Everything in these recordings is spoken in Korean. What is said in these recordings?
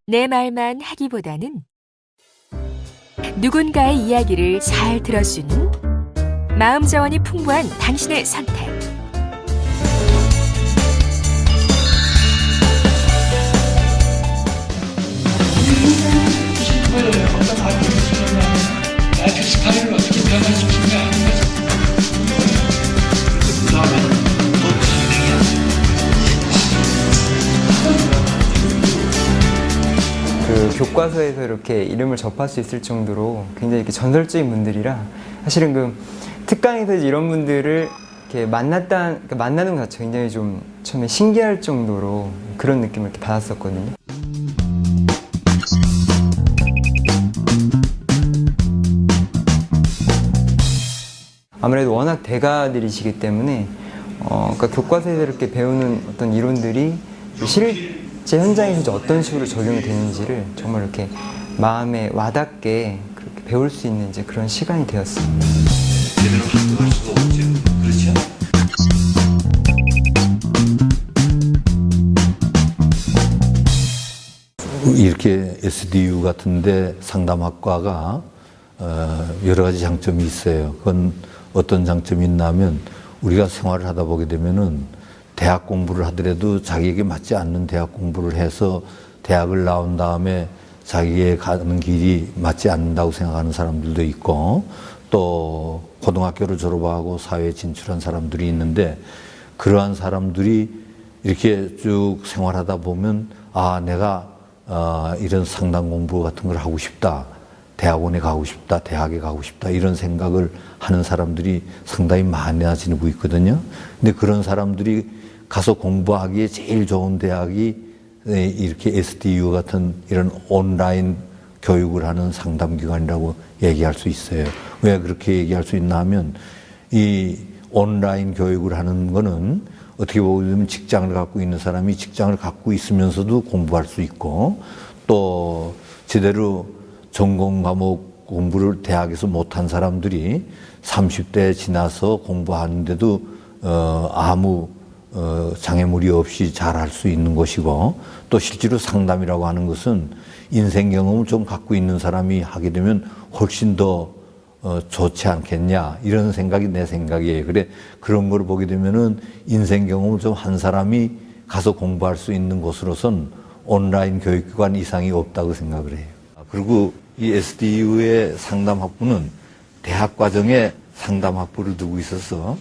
내 말만 하기보다는 누군가의 이야기를 잘 들어주는 마음 자원이 풍부한 당신의 선택. 어떤 과정을 거치냐면 나한테 스타일을 어떻게 변화시키냐 하는 거죠. 그 다음에는 또 진행해야 그 교과서에서 이렇게 이름을 접할 수 있을 정도로 굉장히 이렇게 전설적인 분들이라 사실은 그 특강에서 이제 이런 분들을 이렇게 만나는 것 자체가 굉장히 좀 처음에 신기할 정도로 그런 느낌을 이렇게 받았었거든요. 아무래도 워낙 대가들이시기 때문에 그러니까 교과서에서 이렇게 배우는 어떤 이론들이 실제 현장에서 이제 어떤 식으로 적용이 되는지를 정말 이렇게 마음에 와닿게 그렇게 배울 수 있는 이제 그런 시간이 되었습니다. 제대로 활동할 수가 없죠. 그렇죠? 이렇게 SDU 같은데 상담학과가 여러 가지 장점이 있어요. 그건 어떤 장점이 있냐면 우리가 생활을 하다 보게 되면은 대학 공부를 하더라도 자기에게 맞지 않는 대학 공부를 해서 대학을 나온 다음에 자기의 가는 길이 맞지 않는다고 생각하는 사람들도 있고 또 고등학교를 졸업하고 사회에 진출한 사람들이 있는데 그러한 사람들이 이렇게 쭉 생활하다 보면 아 내가 이런 상담 공부 같은 걸 하고 싶다. 대학원에 가고 싶다, 대학에 가고 싶다, 이런 생각을 하는 사람들이 상당히 많아지고 있거든요. 근데 그런 사람들이 가서 공부하기에 제일 좋은 대학이 이렇게 SDU 같은 이런 온라인 교육을 하는 상담기관이라고 얘기할 수 있어요. 왜 그렇게 얘기할 수 있나 하면 이 온라인 교육을 하는 거는 어떻게 보면 직장을 갖고 있는 사람이 직장을 갖고 있으면서도 공부할 수 있고 또 제대로 전공 과목 공부를 대학에서 못한 사람들이 30대 지나서 공부하는데도 아무 장애물이 없이 잘할 수 있는 것이고 또 실제로 상담이라고 하는 것은 인생 경험을 좀 갖고 있는 사람이 하게 되면 훨씬 더 좋지 않겠냐 이런 생각이 내 생각이에요. 그래 그런 걸 보게 되면은 인생 경험을 좀 한 사람이 가서 공부할 수 있는 곳으로선 온라인 교육기관 이상이 없다고 생각을 해요. 그리고 이 SDU의 상담학부는 대학 과정에 상담학부를 두고 있어서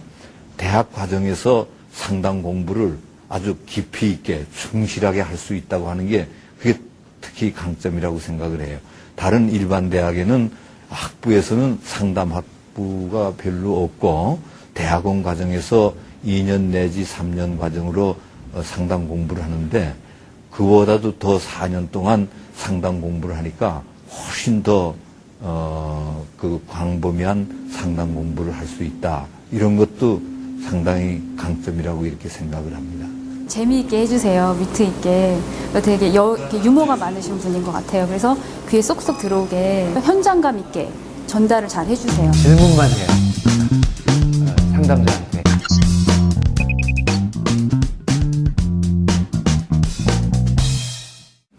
대학 과정에서 상담 공부를 아주 깊이 있게 충실하게 할 수 있다고 하는 게 그게 특히 강점이라고 생각을 해요. 다른 일반 대학에는 학부에서는 상담학부가 별로 없고 대학원 과정에서 2년 내지 3년 과정으로 상담 공부를 하는데 그보다도 더 4년 동안 상담 공부를 하니까 훨씬 더 그 광범위한 상담 공부를 할 수 있다. 이런 것도 상당히 강점이라고 이렇게 생각을 합니다. 재미있게 해주세요. 위트 있게. 되게 이렇게 유머가 많으신 분인 것 같아요. 그래서 귀에 쏙쏙 들어오게 현장감 있게 전달을 잘 해주세요. 질문만 해요. 상담자한테.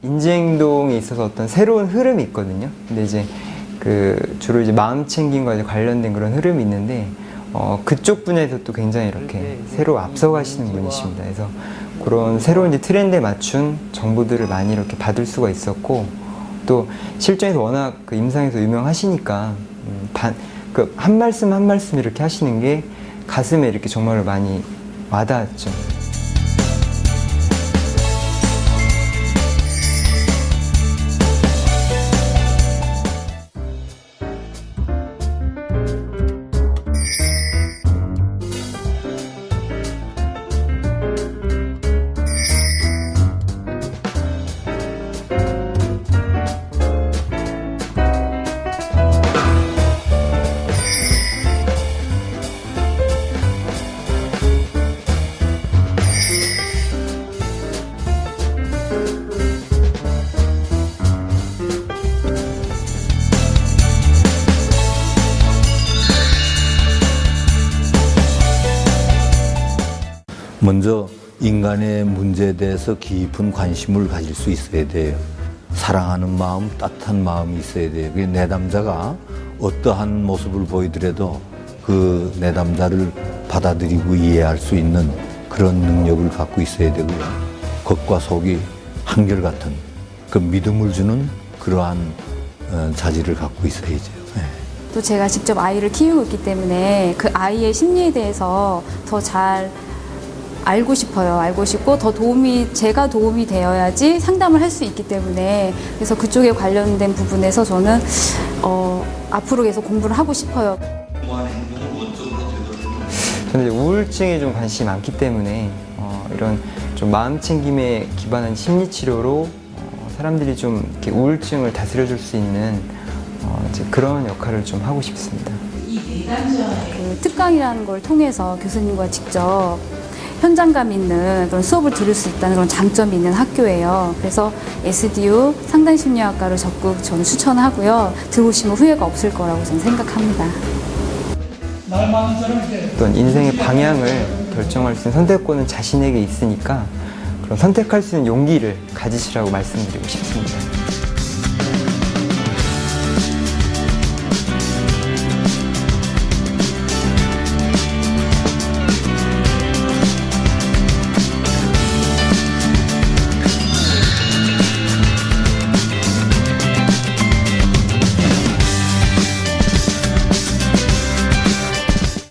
인지행동에 있어서 어떤 새로운 흐름이 있거든요. 근데 이제 그 주로 이제 마음 챙김과 이제 관련된 그런 흐름이 있는데 그쪽 분야에서 또 굉장히 이렇게 새로 앞서가시는 분이십니다. 그래서 그런 새로운 이제 트렌드에 맞춘 정보들을 많이 이렇게 받을 수가 있었고 또 실전에서 워낙 그 임상에서 유명하시니까 그 한 말씀 한 말씀 이렇게 하시는 게 가슴에 이렇게 정말로 많이 와닿았죠. 먼저 인간의 문제에 대해서 깊은 관심을 가질 수 있어야 돼요. 사랑하는 마음, 따뜻한 마음이 있어야 돼요. 그 내담자가 어떠한 모습을 보이더라도 그 내담자를 받아들이고 이해할 수 있는 그런 능력을 갖고 있어야 되고요. 겉과 속이 한결같은 그 믿음을 주는 그러한 자질을 갖고 있어야죠. 네. 또 제가 직접 아이를 키우고 있기 때문에 그 아이의 심리에 대해서 더 잘 알고 싶어요. 알고 싶고 더 제가 도움이 되어야지 상담을 할 수 있기 때문에 그래서 그쪽에 관련된 부분에서 저는 앞으로 계속 공부를 하고 싶어요. 저는 이제 우울증에 좀 관심이 많기 때문에 이런 좀 마음 챙김에 기반한 심리 치료로 사람들이 좀 이렇게 우울증을 다스려줄 수 있는 이제 그런 역할을 좀 하고 싶습니다. 그 특강이라는 걸 통해서 교수님과 직접 현장감 있는 그런 수업을 들을 수 있다는 그런 장점이 있는 학교예요. 그래서 SDU 상담심리학과를 적극 저는 추천하고요. 들어오시면 후회가 없을 거라고 저는 생각합니다. 말 많은 사람인데 어떤 인생의 방향을 결정할 수 있는 선택권은 자신에게 있으니까 그런 선택할 수 있는 용기를 가지시라고 말씀드리고 싶습니다.